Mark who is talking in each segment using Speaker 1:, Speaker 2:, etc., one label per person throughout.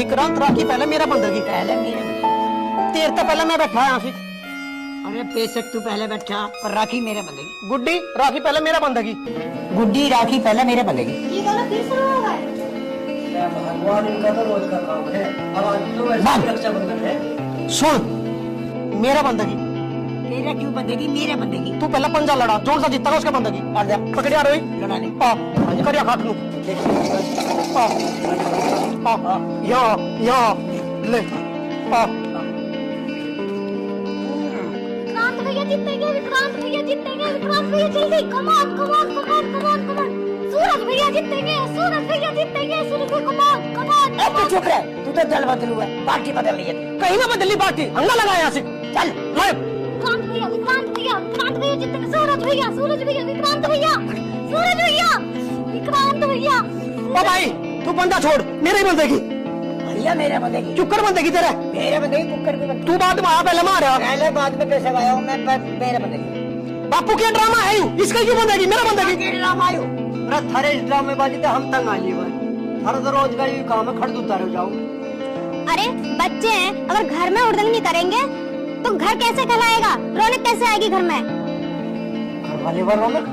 Speaker 1: विक्रांत राखी पहले मेरा बंदगी,
Speaker 2: पहले मेरे बंदेगी।
Speaker 1: तेरे तो पहले मैं बैठा यहाँ से।
Speaker 2: अरे बेशक तू पहले बैठा पर राखी मेरे बंदेगी।
Speaker 1: गुड्डी राखी पहले मेरा बंदगी।
Speaker 2: गुड्डी राखी पहले मेरे बंदेगी।
Speaker 3: ये गाना फिर शुरू हो गया है।
Speaker 4: भगवान इनका तो रोज का काम है। अब आज तो ऐसे रक्षाबंधन है।
Speaker 1: सुन, मेरा बंदगी।
Speaker 2: तेरा क्यों बंदेगी? मेरे बंदेगी।
Speaker 1: तू पहला पंजा लड़ा, जोर सा जीता उसका बंदगी। पकड़िया रोई
Speaker 2: लड़ा ले।
Speaker 1: करिया खाट लू। यहाँ ले।
Speaker 3: विक्रांत भैया जीतेंगे, विक्रांत भैया जीतेंगे, विक्रांत भैया जल्दी, come on come on come on come on come on. Suraj भैया जीतेंगे, सूरज भैया जीतेंगे, सूरज भैया कम ऑन कम ऑन।
Speaker 2: ए तू चुप रह, तू तो दल बदलू है, पार्टी बदल रही है।
Speaker 1: कहीं ना बदली पार्टी, हंगा लगा यहाँ से।
Speaker 2: चल
Speaker 3: विक्रांत भैया, विक्रांत भैया, विक्रांत भैया जीतेंगे, सूरज भैया, सूरज भैया, विक्रांत भैया, सूरज भैया, विक्रांत भैया।
Speaker 1: ओ भाई तू बंदा छोड़, मेरी बंदेगी।
Speaker 2: भैया मेरे बंदेगी।
Speaker 1: चुक्कर बंदेगी तेरा।
Speaker 2: मेरे बंदेगी कुकर भी बंदेगी।
Speaker 1: तू बाद में आया, पहले मैं आ रहा।
Speaker 2: पहले बाद में कैसे आया हूँ मैं? मेरे बंदेगी।
Speaker 1: बापू क्या ड्रामा है यू? इसका क्यों बंदेगी? मेरा बंदेगी।
Speaker 2: ड्रामा आयो।
Speaker 4: अरे थारे इस ड्रामेबाजी तो हम तंग आ ली भाई। हर रोज का ये काम है, खड़ उतार हो जाओ।
Speaker 3: अरे बच्चे हैं, अगर घर में उड़दंग नहीं करेंगे तो घर कैसे कहलाएगा? रौनक कैसे आएगी घर में?
Speaker 4: घर वाले बार रौनक।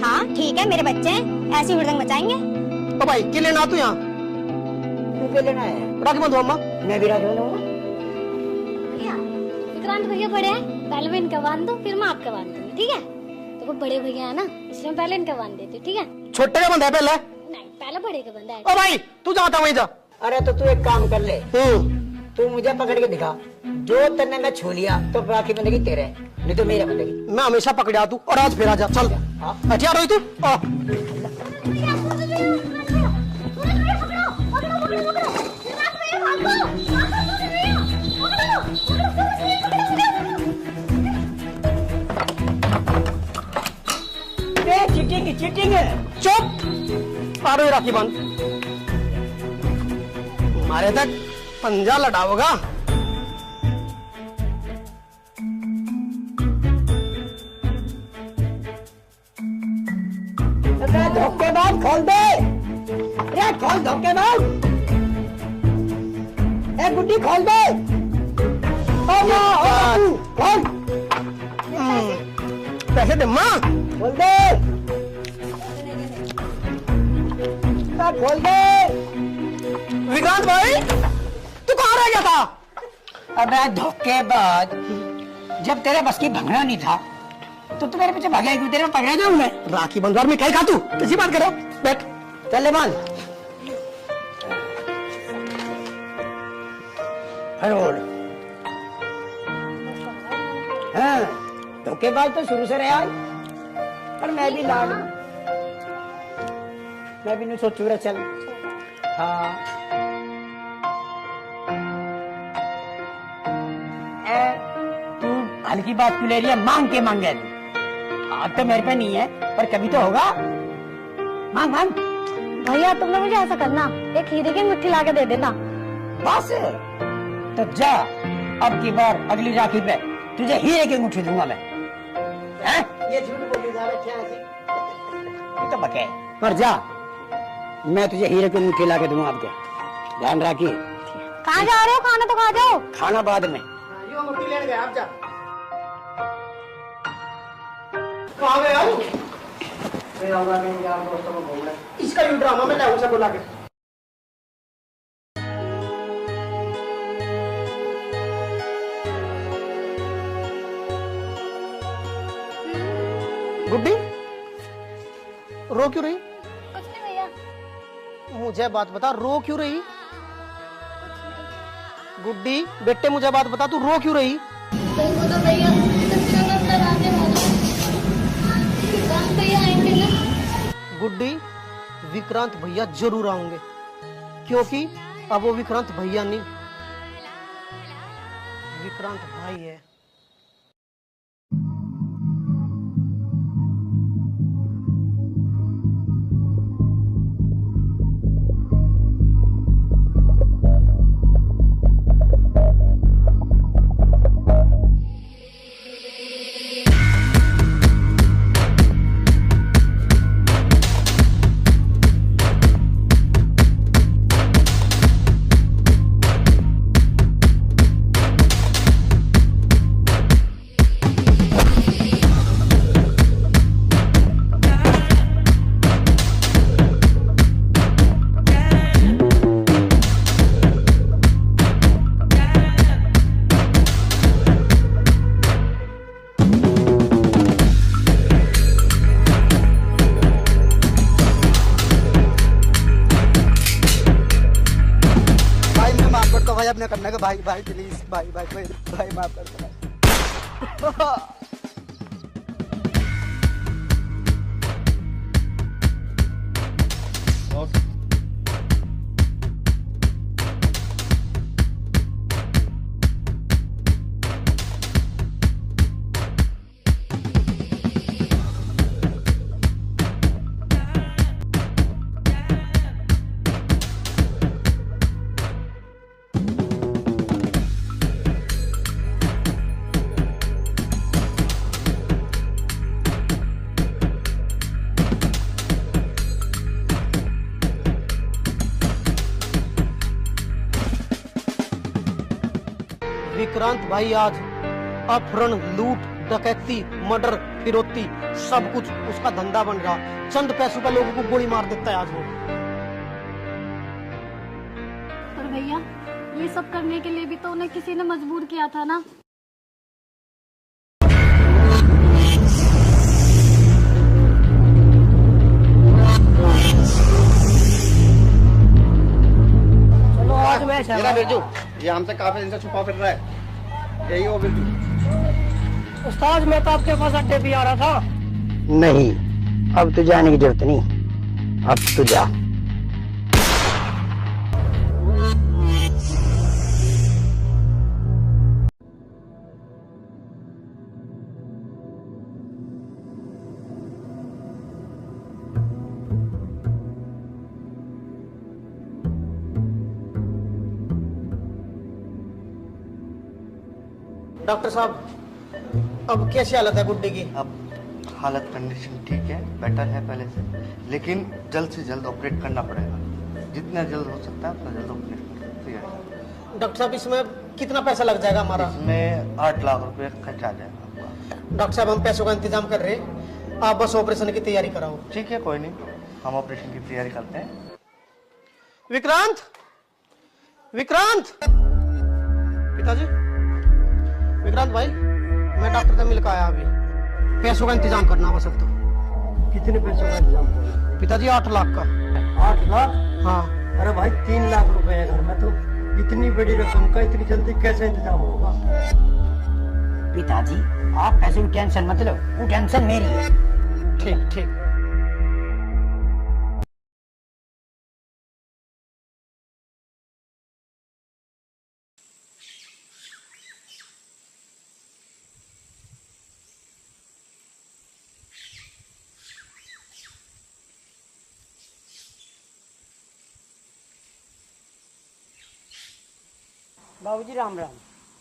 Speaker 3: हाँ ठीक है, मेरे बच्चे हैं, ऐसी उड़दंग मचाएंगे।
Speaker 1: ओ भाई के लेना तू यहाँ
Speaker 2: तू क्या लेना है?
Speaker 1: राखी बंधो अम्मा।
Speaker 2: मैं भी राखी बंधूंगा।
Speaker 3: भैया, विक्रांत भैया बड़े हैं, पहले मैं इनका बांध दो, फिर मैं आपका बांध दूंगी, ठीक है? तो वो बड़े भैया है ना, इसलिए मैं पहले इनका बांध देती हूँ, ठीक है?
Speaker 1: छोटे का बंदा है पहले।
Speaker 3: नहीं, पहले बड़े का बंधा है।
Speaker 1: ओ भाई तू जाता वहीं जा।
Speaker 2: अरे तो तू एक काम कर ले, तू मुझे पकड़ के दिखा, जो तन्ने मैं छू लिया तो राखी बंदेगी तेरे, नहीं तो मेरे बंदेगी।
Speaker 1: मैं हमेशा पकड़ा तू और आज फिर आ जा। चल हथियार रोई तू।
Speaker 3: भैया, सूरज भैया, सूरज भैया, सूरज भैया पकड़ो, पकड़ो, पकड़ो, पकड़ो, विक्रांत भैया भागो, भागो सूरज भैया, पकड़ो, पकड़ो सूरज भैया, पकड़ो।
Speaker 2: चीटिंग चीटिंग है।
Speaker 1: चुप। आ रही राखी बंद। हमारे तक पंजा लड़ाओगा।
Speaker 2: धोखेबाज खोल दे, रे खोल धोखेबाज। ए गुड्डी खोल दे। खोल
Speaker 1: पैसे दे माँ।
Speaker 2: खोल दे, खोल दे।
Speaker 1: विक्रांत भाई तू कहाँ रह गया था?
Speaker 2: अबे धोखेबाज, जब तेरे बस की भगना नहीं था तो तू मेरे पीछे भागा क्यों? तेरे में पकड़ा जाऊं मैं?
Speaker 1: राखी बंधवार में क्या खा तू? किसी बात करो, बैठ।
Speaker 2: चल ले मान। हाँ, धोखेबाज तो शुरू से रहा, पर मैं भी लाड, मैं भी नहीं सोचू रहा। चल हाँ, तू हल्की बात क्यों ले रही है? मांग के मांगे तू। आज तो मेरे पे नहीं है, पर कभी तो होगा। मांग मांग।
Speaker 3: भैया तुम लोग मुझे ऐसा करना, एक हीरे की मुट्ठी लाके दे देना।
Speaker 2: बस तो जा, अब की बार अगली राखी पे तुझे हीरे की मुट्ठी दूंगा मैं। हैं?
Speaker 4: ये झूठ बोली जा रहे हैं।
Speaker 2: तो बके पर जा, मैं तुझे हीरे की मुट्ठी लाके दूंगा। अब क्या ध्यान रखिए।
Speaker 3: कहाँ जा रहे हो? खाना तो खा जाओ।
Speaker 2: खाना बाद में।
Speaker 4: यो मुट्ठी लेने गए आप जा। कहाँ गए आप? मैं आऊंगा कहीं यार दोस्तों को घूमने।
Speaker 1: इसका यू ड्रामा में लाऊं सब बुला के। गुड्डी रो क्यों रही?
Speaker 3: कुछ नहीं भैया।
Speaker 1: मुझे बात बता, रो क्यों रही? गुड्डी बेटे मुझे बात बता, तू रो क्यों रही?
Speaker 3: देखो तो भैया, अंदर आने वाला विक्रांत भैया आएंगे ना।
Speaker 1: गुड्डी विक्रांत भैया जरूर आएंगे, क्योंकि अब वो विक्रांत भैया नहीं, विक्रांत भाई है। करना भाई भाई प्लीज भाई भाई भाई भाई माफ कर दो विक्रांत भाई आज अपहरण, लूट, डकैती, मर्डर, फिरौती सब कुछ उसका धंधा बन रहा। चंद पैसों का लोगों को गोली मार देता है आज वो।
Speaker 3: पर भैया ये सब करने के लिए भी तो उन्हें किसी ने मजबूर किया था ना।
Speaker 2: चलो आज मैं
Speaker 5: मेरा बिरजू ये हमसे काफी दिन से छुपा फिर रहा है। यही हो बिरजू।
Speaker 2: उस्ताद मैं तो आपके पास अड्डे भी आ रहा था।
Speaker 6: नहीं, अब तो जाने की जरूरत नहीं, अब तो जा।
Speaker 1: डॉक्टर साहब अब कैसी हालत है गुड्डी की?
Speaker 5: अब हालत कंडीशन ठीक है, बेटर है पहले से, लेकिन जल्द से जल्द ऑपरेट करना पड़ेगा। जितना जल्द हो सकता है उतना जल्द ऑपरेट करना।
Speaker 1: डॉक्टर साहब इसमें कितना पैसा लग जाएगा हमारा?
Speaker 5: इसमें 8 लाख रुपए खर्च आ जाएगा आपका।
Speaker 1: डॉक्टर साहब हम पैसों का इंतजाम कर रहे हैं, आप बस ऑपरेशन की तैयारी कराओ।
Speaker 5: ठीक है, कोई नहीं, हम ऑपरेशन की तैयारी करते हैं।
Speaker 1: विक्रांत, विक्रांत, पिताजी, विक्रांत भाई मैं डॉक्टर से मिलकर आया अभी। पैसों का इंतजाम करना हो सकता।
Speaker 4: कितने पैसों का इंतजाम करें?
Speaker 1: पिताजी 8 लाख का।
Speaker 4: 8 लाख?
Speaker 1: हाँ।
Speaker 4: अरे भाई 3 लाख रुपए है घर में, तो इतनी बड़ी रकम का इतनी जल्दी कैसे इंतजाम होगा?
Speaker 2: पिताजी आप पैसे की टेंशन मत लो, वो टेंशन मेरी है।
Speaker 1: ठीक ठीक।
Speaker 2: बाबूजी राम राम।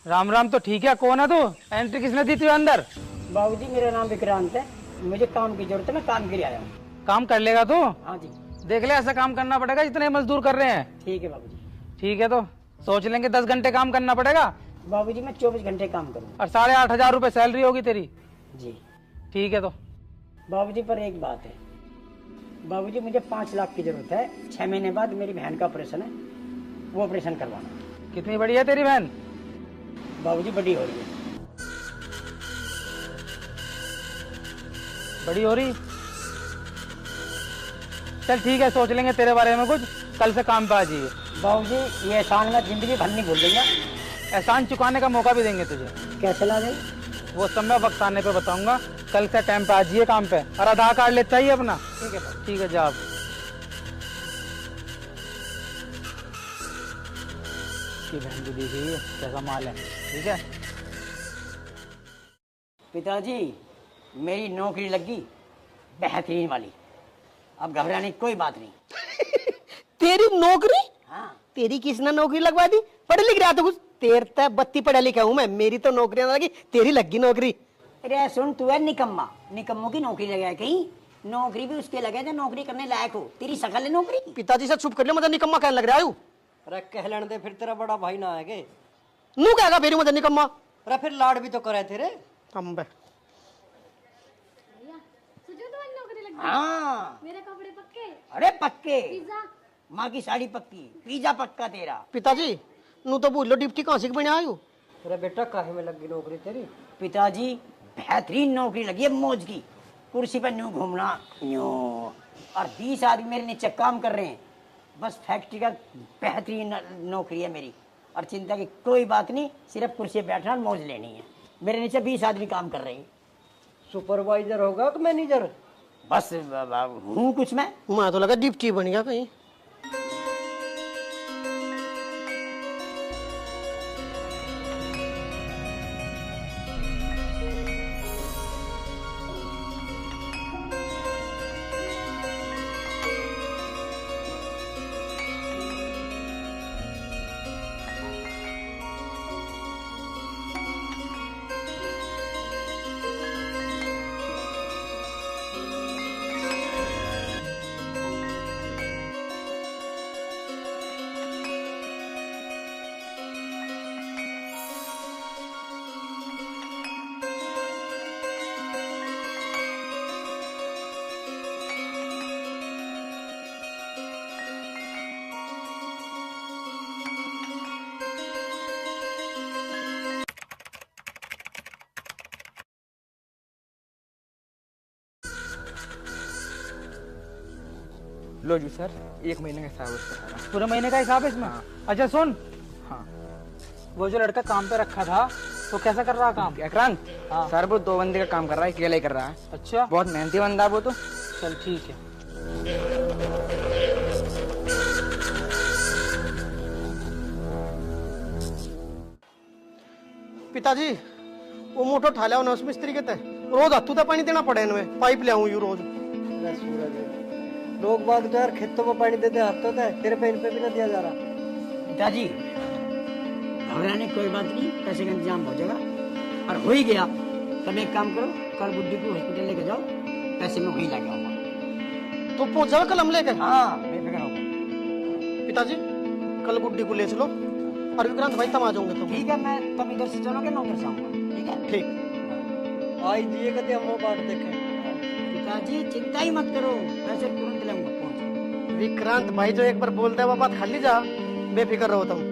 Speaker 7: राम राम तो ठीक है, कौन है तू? एंट्री किसने दी तुझे अंदर?
Speaker 2: बाबूजी मेरा नाम विक्रांत है, मुझे काम की जरूरत है, मैं काम के लिए आया हूँ।
Speaker 7: काम कर लेगा तू?
Speaker 2: हाँ जी।
Speaker 7: देख ले, ऐसा काम करना पड़ेगा जितने मजदूर कर रहे हैं।
Speaker 2: ठीक है बाबूजी।
Speaker 7: ठीक है, तो सोच लेंगे 10 घंटे काम करना पड़ेगा।
Speaker 2: बाबूजी मैं 24 घंटे काम करूँगा।
Speaker 7: और 8,500 रुपए सैलरी होगी तेरी।
Speaker 2: जी
Speaker 7: ठीक है, तो
Speaker 2: बाबूजी पर एक बात है बाबूजी, मुझे 5 लाख की जरूरत है। 6 महीने बाद मेरी बहन का ऑपरेशन है, वो ऑपरेशन करवाना।
Speaker 7: कितनी बड़ी है तेरी बहन?
Speaker 2: बाबूजी बड़ी हो रही है।
Speaker 7: बड़ी हो रही? चल ठीक है, सोच लेंगे तेरे बारे में कुछ। कल से काम पे आ जाइए।
Speaker 2: बाबूजी ये एहसान मैं जिंदगी भर नहीं भूल दूंगा।
Speaker 7: एहसान चुकाने का मौका भी देंगे तुझे।
Speaker 2: कैसे ला दे?
Speaker 7: वो सब मैं वक्त आने पे बताऊंगा। कल से टाइम पे आ जाइए काम पे। और आधार कार्ड ले चाहिए अपना।
Speaker 2: ठीक है बाबू।
Speaker 7: ठीक है, जा आप। की बहन भी दी गई है, कैसा माल है। ठीक है
Speaker 2: पिताजी मेरी नौकरी लगी बेहतरीन वाली, अब घबराने की कोई बात नहीं।
Speaker 1: तेरी नौकरी?
Speaker 2: हाँ।
Speaker 1: तेरी किसने नौकरी लगवा दी? पढ़ लिख रहा तो कुछ? तेरे तक 32 पढ़ा लिखा हूँ मैं, मेरी तो नौकरी ना लगी, तेरी लगी नौकरी।
Speaker 2: अरे सुन, तू है निकम्मा, निकम्मों की नौकरी लगा है कहीं? नौकरी भी उसके लगे जो नौकरी करने लायक हो। तेरी शकल है नौकरी की।
Speaker 1: पिताजी से चुप कर ले, मुझे निकम्मा कहने लग रहा है।
Speaker 4: अरे कहलन दे, फिर तेरा बड़ा भाई ना आएगे।
Speaker 1: नू कहेगा फिर मुझे निकम्मा।
Speaker 4: अरे फिर लाड भी तो करे तेरे।
Speaker 1: अम्बे
Speaker 3: सुजू तुम्हारी नौकरी लग गई?
Speaker 2: हाँ।
Speaker 3: मेरे कपड़े पक्के?
Speaker 2: अरे पक्के।
Speaker 3: पिज्जा?
Speaker 2: माँ की साड़ी पक्की, पिज्जा पक्का तेरा।
Speaker 1: पिताजी नू तो भूल लो, डिप्टी कहाँ से बने आयु?
Speaker 4: अरे बेटा काहे में लगी नौकरी तेरी?
Speaker 2: पिताजी बेहतरीन नौकरी लगी है, मौज की। कुर्सी पर न्यू घूमना न्यू, और 20 आदमी मेरे नीचे काम कर रहे हैं। बस फैक्ट्री का बेहतरीन नौकरी है मेरी। और चिंता की कोई बात नहीं, सिर्फ कुर्सी पे बैठना और मौज लेनी है। मेरे नीचे 20 आदमी काम कर रहे हैं।
Speaker 4: सुपरवाइजर होगा कि मैनेजर?
Speaker 2: बस हूँ कुछ मैं।
Speaker 1: मैं तो लगा डिप्टी बन गया कहीं।
Speaker 7: लो जी सर, 1 महीने का हिसाब है इसका। पूरे महीने का हिसाब है इसमें? अच्छा सुन, हाँ, वो जो लड़का काम पे रखा था तो कैसा कर रहा काम?
Speaker 8: विक्रांत,
Speaker 7: हाँ।
Speaker 8: सर वो 2 बंदे का काम कर रहा है, अकेला ही कर रहा है।
Speaker 7: अच्छा,
Speaker 8: बहुत मेहनती बंदा है वो तो।
Speaker 7: चल ठीक है।
Speaker 1: पिताजी वो मोटर उठा लिया उस मिस्त्री के तय रोज हत्थू तो पानी देना पड़े इनमें, पाइप ले आऊं यू रोज।
Speaker 4: अरे सूरज, लोग बाग तो यार खेतों में पानी देते हाथों से, तेरे पे इन पे भी ना दिया जा रहा।
Speaker 2: पिताजी घबराने की कोई बात नहीं, पैसे का इंतजाम हो जाएगा। और हो ही गया तब एक काम करो, कल गुड्डी को हॉस्पिटल लेके जाओ, पैसे में वहीं लगे आऊंगा।
Speaker 1: तो पहुंच जाओ कल हम लेके।
Speaker 2: हाँ बेफिक्र होगा।
Speaker 1: पिताजी कल गुड्डी को ले चलो और विक्रांत भाई तब आ जाओगे तुम।
Speaker 2: ठीक है, मैं तुम इधर से चलोगे मैं उधर से आऊंगा। ठीक है
Speaker 1: ठीक।
Speaker 4: आई दिए कभी हम वो बाट देखे।
Speaker 2: पिताजी चिंता ही मत करो, पैसे तुरंत लाऊंगा। पहुंच
Speaker 1: विक्रांत भाई जो एक बार बोलते हैं वो बात खाली जा, बेफिक्र रहो तुम।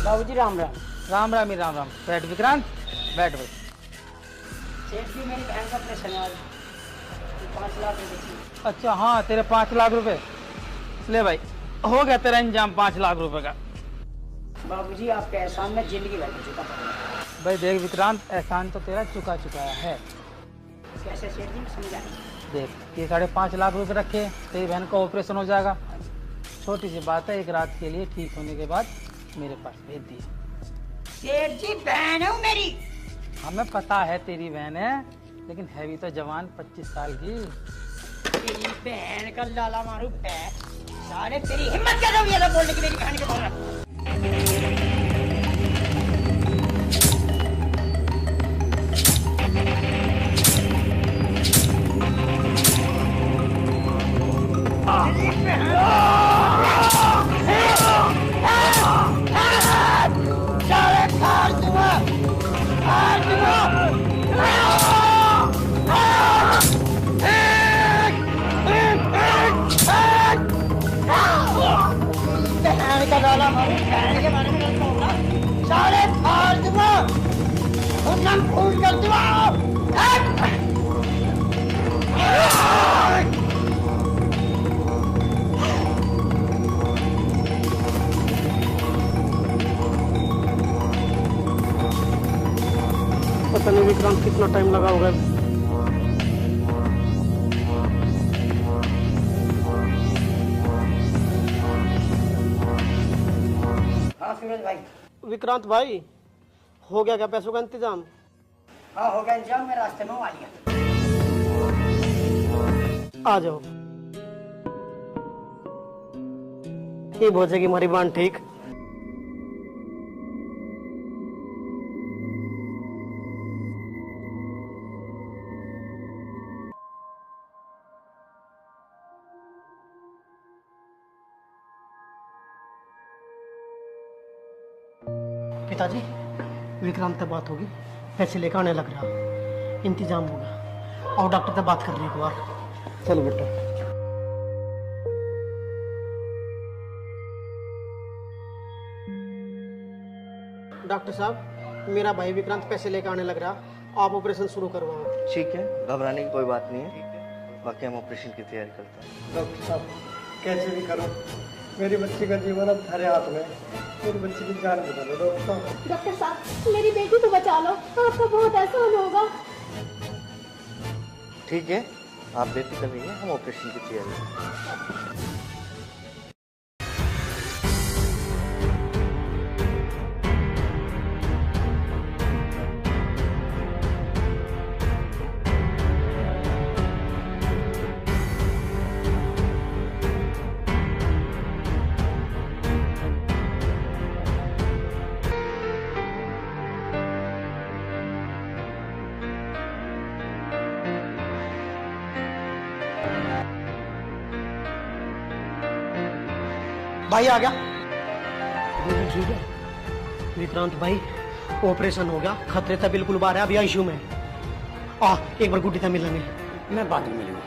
Speaker 2: बाबूजी राम राम।
Speaker 7: राम राम ही राम राम। बैठ विक्रांत, बैठ भाई।
Speaker 2: सेठ जी मेरी बहन का ऑपरेशन है आज, 5 लाख रुपए की।
Speaker 7: अच्छा हाँ, तेरे 5 लाख रुपए ले भाई, हो गया तेरा इंतजाम 5 लाख रुपए का।
Speaker 2: बाबूजी आपके एहसान में जिंदगी भर में चुका पड़ेगा।
Speaker 7: भाई देख विक्रांत, एहसान तो तेरा चुका चुकाया है।
Speaker 2: कैसे सेठ जी, समझा नहीं।
Speaker 7: देख ये 5.5 लाख रुपए रखे, तेरी बहन का ऑपरेशन हो जाएगा। छोटी सी बात है, एक रात के लिए ठीक होने के बाद मेरे पास भेज दिए।
Speaker 2: सेठ जी बहन है मेरी।
Speaker 7: हमें पता है तेरी बहन है, लेकिन है भी तो जवान 25 साल की।
Speaker 2: तेरी बहन का लाला मारू है साले, तेरी हिम्मत कैसे हुई है बोलने की मेरी बहन के बारे में? बहन का लाला मारू, बहन के बारे में गलत बोल रहा, साले फाड़ दूंगा, उनका खून कर दूंगा।
Speaker 1: पता नहीं विक्रांत कितना टाइम लगा होगा।
Speaker 2: हाँ सूरज भाई।
Speaker 1: विक्रांत भाई हो गया क्या पैसों का इंतजाम?
Speaker 2: हाँ हो गया इंतजाम, मैं रास्ते में हूँ, आ गया।
Speaker 1: आ जाओ। ठीक हो जाएगी हमारी बात, ठीक। पिताजी विक्रांत से बात होगी, पैसे लेकर आने लग रहा, इंतजाम होगा और डॉक्टर से बात कर रही एक बार। चलो बेटा। डॉक्टर साहब, मेरा भाई विक्रांत पैसे लेकर आने लग रहा, आप ऑपरेशन शुरू करवाओ।
Speaker 5: ठीक है, घबराने की कोई बात नहीं है। बाकी हम ऑपरेशन की तैयारी करते हैं।
Speaker 4: डॉक्टर साहब कैसे भी करो, मेरी बच्ची का जीवन अब तुम्हारे हाथ में है। मेरी बच्ची की जान बचा लो डॉक्टर साहब।
Speaker 3: डॉक्टर साहब मेरी बेटी को बचा लो, आपका बहुत एहसान होगा।
Speaker 5: ठीक है, आप बेफिक्र रहिए, हम ऑपरेशन की तैयारी करते हैं।
Speaker 1: भाई आ गया। ठीक है विक्रांत भाई, ऑपरेशन हो गया, खतरे से बिल्कुल बाहर है, अभी आईसीयू में। आ एक बार गुड्डी से मिलेंगे।
Speaker 2: मैं बाद में मिलूंगा।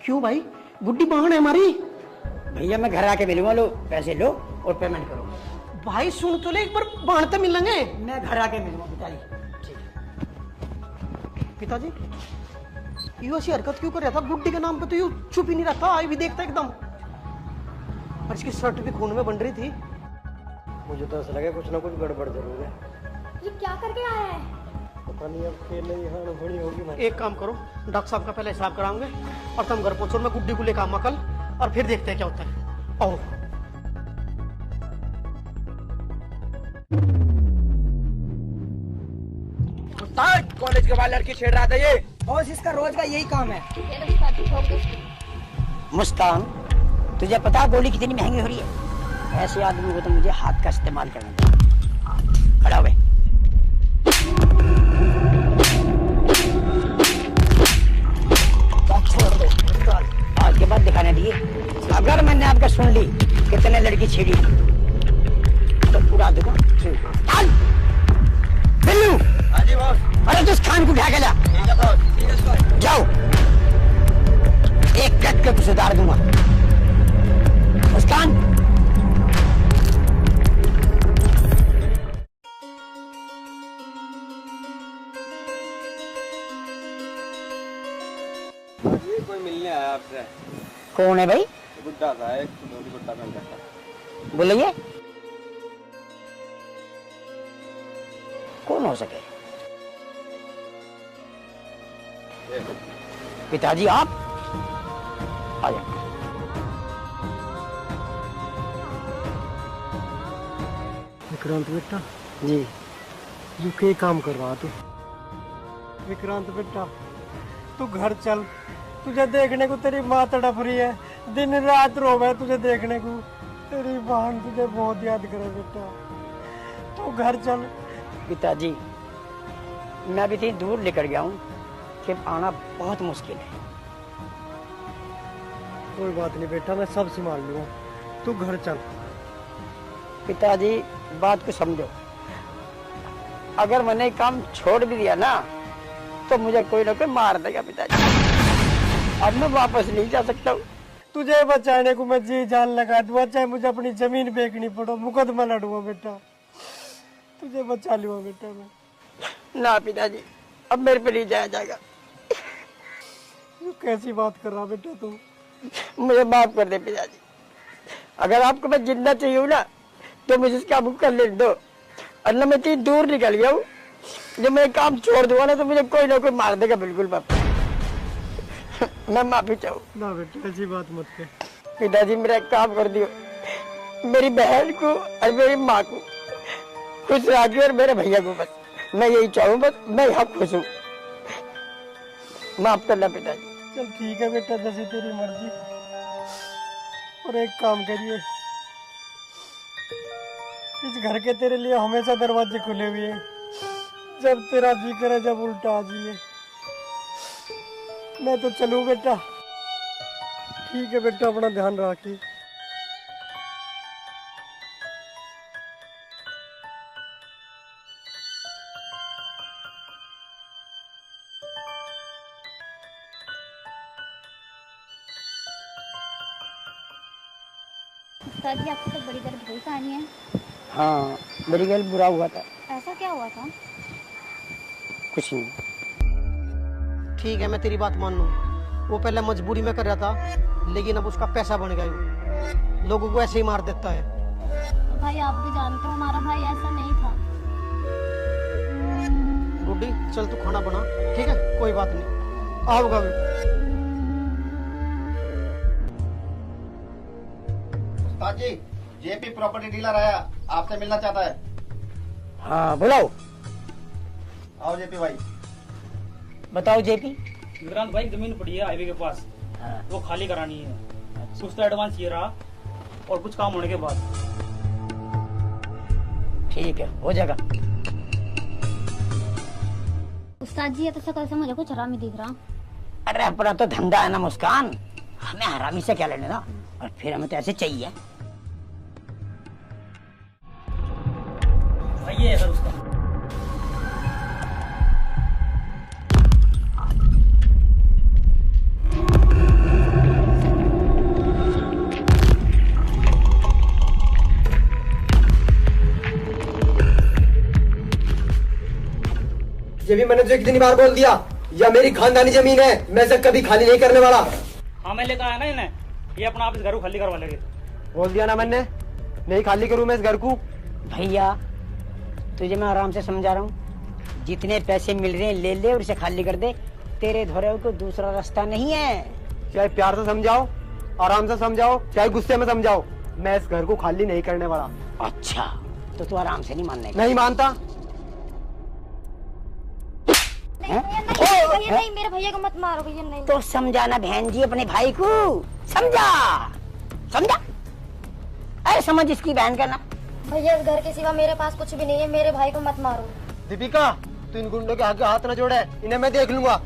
Speaker 1: क्यों भाई, गुड्डी बहन है हमारी।
Speaker 2: भैया मैं घर आके मिलूंगा, लो पैसे लो और पेमेंट करो।
Speaker 1: भाई सुन तो ले, एक बार बहन से मिलेंगे।
Speaker 2: मैं घर आके मिलूंगा पिताजी।
Speaker 1: पिताजी यू ऐसी हरकत क्यों कर रहा था? गुड्डी के नाम पे तो यू चुप ही नहीं रहता, आई भी देखता एकदम। और इसकी शर्ट भी खून में बन रही थी।
Speaker 4: मुझे तो ऐसा लगा कुछ ना कुछ गड़बड़ जरूर है।
Speaker 3: ये क्या करके आया है?
Speaker 4: पता नहीं, अब खेल यहाँ बड़ी होगी। मैं
Speaker 1: एक काम करो, डॉक्टर साहब का पहले हिसाब कराऊंगे और तुम घर पहुंचो, मैं गुड्डी को लेकर आऊंगा कल, और फिर देखते हैं क्या होता है। आओ।
Speaker 8: कॉलेज के बाद लड़की छेड़ रहा था ये।
Speaker 2: बॉस इसका रोज का यही काम है।
Speaker 3: ये लो उस्ताद जी, ठोक दो।
Speaker 2: मुस्कान, तुझे पता है गोली कितनी महंगी हो रही है? ऐसे आदमी को तो मुझे हाथ का इस्तेमाल करना चाहिए। खड़ा हुए। छोड़ दो, आज के बाद दिखाने दिए। अगर मैंने आपका सुन ली कितने लड़की छेड़ी तो पूरा दूंगा। बिल्लू, अरे तो उस खान को उठा के ला। जाओ, एक कट के सुधार दूंगा। मुस्कान,
Speaker 8: कोई मिलने आया आपसे।
Speaker 2: कौन है भाई?
Speaker 8: गुड्डा था, एक धोती कुर्ता पहन के था।
Speaker 2: बोलिए, कौन हो सके? पिताजी आप आ जाओ।
Speaker 4: विक्रांत बेटा,
Speaker 2: जी
Speaker 4: यू के काम कर रहा तू? विक्रांत बेटा तू घर चल, तुझे देखने को तेरी माँ तड़प रही है, दिन रात रोवे तुझे देखने को। तेरी बहन तुझे बहुत याद करे बेटा, तू घर चल।
Speaker 2: पिताजी, मैं अभी इतनी दूर लेकर गया हूँ कि आना बहुत मुश्किल है।
Speaker 4: कोई बात नहीं बेटा, मैं सब संभाल लूंगा, तू घर चल।
Speaker 2: पिताजी बात को समझो, अगर मैंने काम छोड़ भी दिया ना तो मुझे कोई ना कोई मार देगा पिताजी। अब मैं वापस नहीं जा सकता हूँ।
Speaker 4: तुझे बचाने को मैं जी जान लगा दूंगा, चाहे मुझे अपनी जमीन बेचनी पड़ो, मुकदमा लड़ूंगा बेटा, तुझे बचा लूंगा बेटा मैं।
Speaker 2: ना पिताजी, अब मेरे पे नहीं जाया जाएगा।
Speaker 4: तू कैसी बात कर रहा बेटा तू?
Speaker 2: मुझे माफ कर दे पिताजी। अगर आपको मैं जिंदा चाहिए हूँ ना तो मुझे इसका काम कर ले दो, और न मैं इतनी दूर निकल गया हूँ, जब मैं काम छोड़ दूंगा ना तो मुझे कोई ना कोई मार देगा बिल्कुल। मैं माफी चाहूँ।
Speaker 4: ना बेटा ऐसी बात मत कर।
Speaker 2: पिताजी मेरा एक काम कर दियो, मेरी बहन को और मेरी माँ को खुश रखिए और मेरे भैया को, बस मैं यही चाहूँ, बस मैं यहाँ खुश हूँ। माफ करना पिताजी।
Speaker 4: चल ठीक है बेटा, जैसे तेरी मर्जी। और एक काम करिए, इस घर के तेरे लिए हमेशा दरवाजे खुले हुए हैं, जब तेरा जी करे जब उल्टा आ जाइए। मैं तो चलूँ बेटा? ठीक है बेटा, अपना ध्यान रखिए।
Speaker 3: उस्ताद जी आपकी तो बड़ी दर्द हुई कहानी है।
Speaker 6: हाँ मेरी गल बुरा हुआ था।
Speaker 3: ऐसा क्या हुआ था?
Speaker 6: कुछ नहीं।
Speaker 1: ठीक है मैं तेरी बात मान लूँ, वो पहले मजबूरी में कर रहा था, लेकिन अब उसका पैसा बन गया वो। लोगों को ऐसे ही मार देता है।
Speaker 3: भाई आप भी जानते हो हमारा भाई ऐसा नहीं था।
Speaker 1: गुड्डी चल तू खाना बना, ठीक है कोई बात नहीं, आऊंगा मैं।
Speaker 8: उस्ताद जी, जेपी प्रॉपर्टी डीलर आया, आपसे मिलना चाहता है।
Speaker 6: हाँ बुलाओ।
Speaker 8: आओ जेपी भाई।
Speaker 6: बताओ जेपी।
Speaker 9: विक्रांत भाई जमीन पड़ी है हाईवे के पास, वो खाली करानी है। कुछ तो एडवांस ये रहा और कुछ काम होने के बाद।
Speaker 6: ठीक है हो जाएगा।
Speaker 3: उस्ताद जी ये तो शक्ल से मुझे कुछ हरामी दिख रहा।
Speaker 6: अरे अपना तो धंधा है ना मुस्कान, हमें हरामी से क्या लेने ना, और फिर हमें तो ऐसे चाहिए।
Speaker 9: भाई ये है सर उसका।
Speaker 10: ये भी मैंने तो एक दिन बार बोल दिया, यह मेरी खानदानी जमीन है, मैं इसे कभी खाली नहीं करने वाला।
Speaker 9: हाँ मैं लेकर आया ना इन्हें, ये अपना आप इस घर को खाली करवा लेंगे।
Speaker 10: बोल दिया ना मैंने, नहीं खाली करूँ मैं इस घर को।
Speaker 6: भैया तुझे मैं आराम से समझा रहा हूँ, जितने पैसे मिल रहे हैं ले ले और इसे खाली कर दे, तेरे धोरे को दूसरा रास्ता नहीं है।
Speaker 10: चाहे प्यार से समझाओ, आराम से समझाओ, चाहे गुस्से में समझाओ, मैं इस घर को खाली नहीं करने वाला।
Speaker 6: अच्छा तो तू आराम से नहीं मानने का?
Speaker 10: नहीं मानता।
Speaker 3: नहीं भैया नहीं, मेरे भैया को मत मारो भैया। नहीं
Speaker 6: तो समझाना बहन जी अपने भाई को, समझा समझा। अरे समझ इसकी बहन का ना।
Speaker 3: भैया इस घर के सिवा मेरे पास कुछ भी नहीं है, मेरे भाई को मत मारो।
Speaker 10: दीपिका तू इन गुंडों के आगे हाथ न जोड़े, इन्हें मैं देख लूंगा।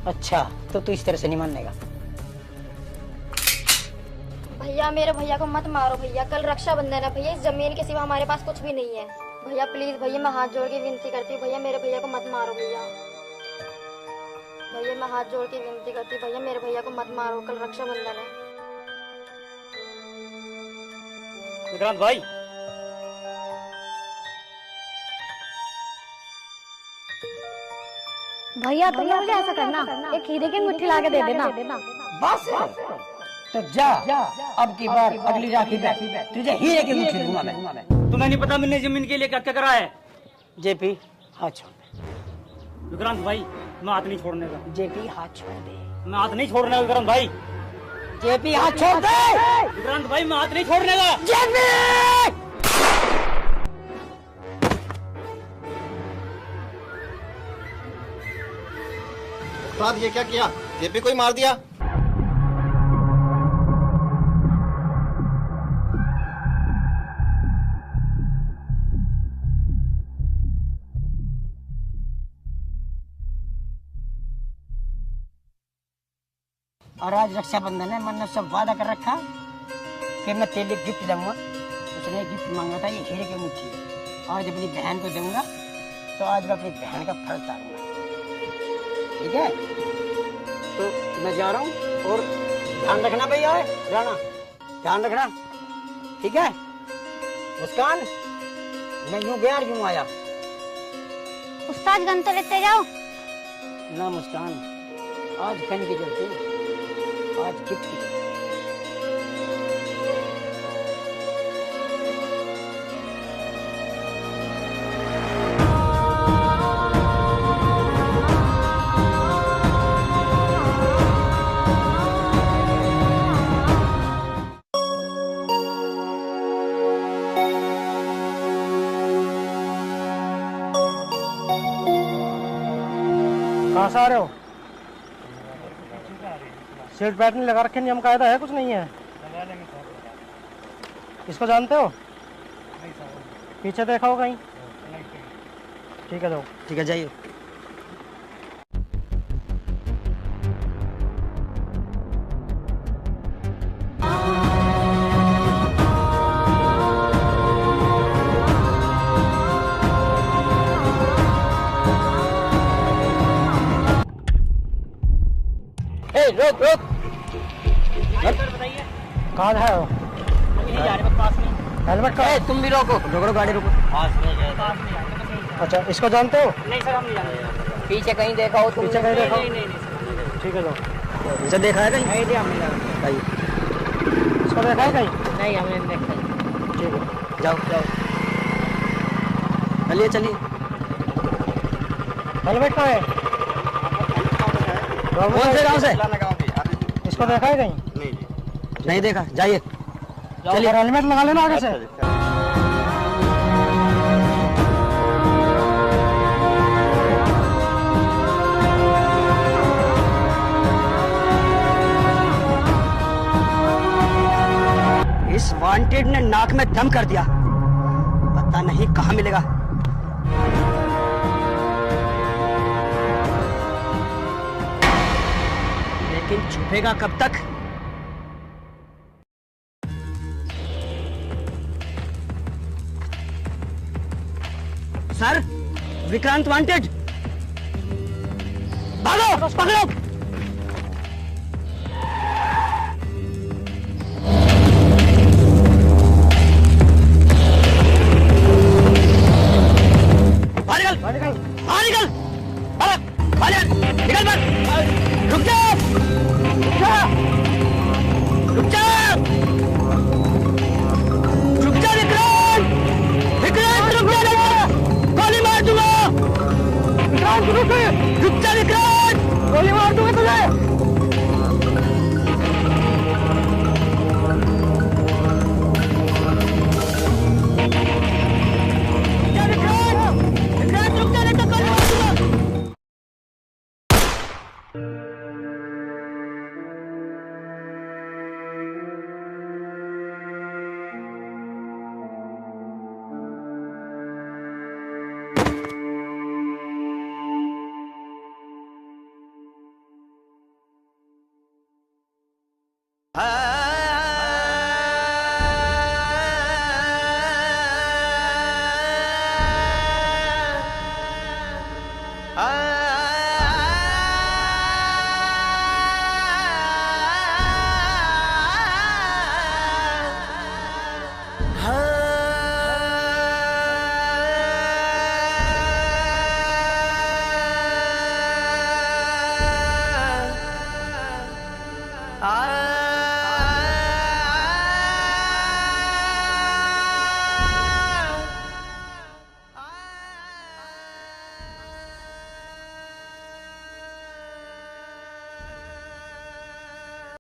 Speaker 6: अच्छा तो तू इस तरह से नहीं मानने का?
Speaker 3: भैया मेरे भैया को मत मारो भैया, कल रक्षाबंधन है भैया, इस जमीन के सिवा हमारे पास कुछ भी नहीं है। भैया प्लीज भैया मैं हाथ जोड़ के विनती करती हूँ भैया, मेरे भैया को मत मारो भैया। भैया मैं हाथ जोड़ के विनती करती हूँ भैया, मेरे भैया को मत मारो, कल रक्षाबंधन है।
Speaker 9: विक्रांत भाई
Speaker 3: भैया भैया मुझे ऐसा करना, एक खीरे की मुट्ठी ला के दे देना।
Speaker 6: बस तो जा, अब की बार अगली राखी पे तुझे हीरे की मुट्ठी दूंगा मैं।
Speaker 9: तुम्हें नहीं पता मैंने जमीन के लिए क्या क्या करा है।
Speaker 6: जेपी हाथ छोड़ दे।
Speaker 9: विक्रांत भाई मैं हाथ नहीं छोड़ने का।
Speaker 6: जेपी हाथ छोड़ दे।
Speaker 9: मैं हाथ नहीं छोड़ने का विक्रांत भाई।
Speaker 6: जेपी हाथ छोड़ दे।
Speaker 9: विक्रांत भाई मैं हाथ नहीं छोड़ने का।
Speaker 6: जेपी
Speaker 8: उस्ताद ये क्या किया, जेपी को ही मार दिया।
Speaker 6: और आज रक्षाबंधन है, मैंने सब वादा कर रखा कि मैं तेरे लिए गिफ्ट दूंगा। उसने गिफ्ट मांगा था, ये हीरे की मुट्ठी है। आज अपनी बहन को दूंगा तो आज मैं अपनी बहन का फर्ज उतारूंगा, ठीक है? तो मैं जा रहा हूँ और ध्यान रखना भैया, जाना ध्यान रखना, ठीक है? मुस्कान मैं यूं गया यूं आया।
Speaker 3: उस्ताद गन तो लेते जाओ
Speaker 6: ना मुस्कान, आज गन की जरूरत है, आज गिफ्ट की जरूरत है।
Speaker 4: कहाँ से आ रहे हो? सीट बेल्ट नहीं लगा रखे, नियम कायदा है कुछ नहीं है? इसको जानते हो? पीछे देखा हो कहीं? ठीक है जाओ।
Speaker 6: ठीक है जाइए।
Speaker 4: रुक रुक,
Speaker 9: सर बताइए।
Speaker 4: कहाँ है वो?
Speaker 9: नहीं जा रहे, बस पास में।
Speaker 4: हेलमेट का
Speaker 2: तुम भी रोको, रोको गाड़ी रोको।
Speaker 9: पास में आए।
Speaker 4: अच्छा, इसको जानते हो?
Speaker 9: नहीं सर, हम नहीं जानते।
Speaker 2: पीछे कहीं देखा हो तुम?
Speaker 4: पीछे कहीं देखा हो?
Speaker 9: नहीं नहीं नहीं।
Speaker 4: ठीक है, जाओ।
Speaker 2: इसे देखा है कहीं?
Speaker 9: नहीं जी, हम नहीं जानते।
Speaker 4: इसको देखा है कहीं?
Speaker 9: नहीं, हमने नहीं देखा।
Speaker 4: ठीक है,
Speaker 2: जाओ जाओ, चलिए चलिए।
Speaker 4: हेलमेट कहाँ है?
Speaker 2: कौन से गाँव से?
Speaker 4: इसको देखा है कहीं?
Speaker 2: नहीं देखा, जाइए।
Speaker 4: चलिए, हेलमेट लगा लेना आगे से।
Speaker 2: इस वांटेड ने नाक में दम कर दिया, पता नहीं कहाँ मिलेगा। लेकिन छुपेगा कब तक? Sir, Vikrant wanted. भागो, पकड़ो।